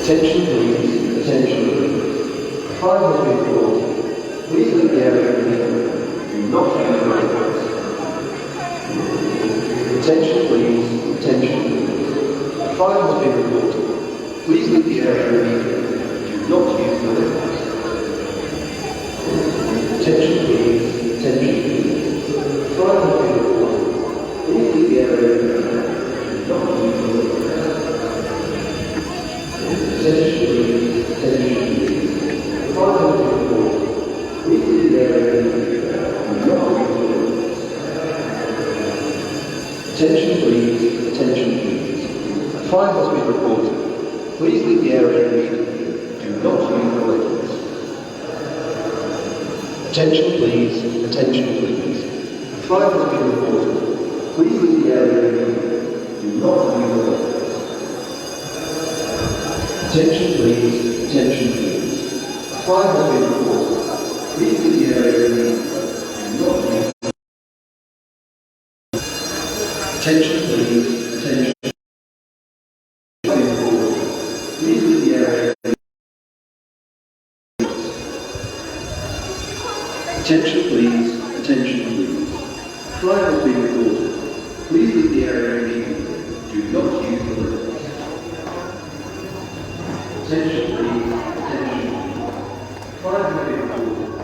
Attention please, attention. Fire has been called. Please leave the area immediately. Do not use the weapons. Attention please, attention. Fire has been reported. Please leave the area immediately. Do not use the weapons. Attention please, attention. Fire has been reported. Please leave the area immediately. Do not use the weapons. Attention please, attention. Fire has been reported. Please leave the area immediately. Do not use the weapons. Attention please, attention please. A fire has been reported. Please leave the area immediately. Do not use the weapons. Attention please, attention please. A fire has been reported. Please leave the area immediately. Do not use the weapons. Attention please, attention please. A fire has been reported. Please leave the area immediately. Do not use the weapons. Attention please, attention. Please leave the area. Attention please, attention please. Fire has been reported. Please leave the area immediately. Do not use the weapons. Attention please, attention. Fire has been reported.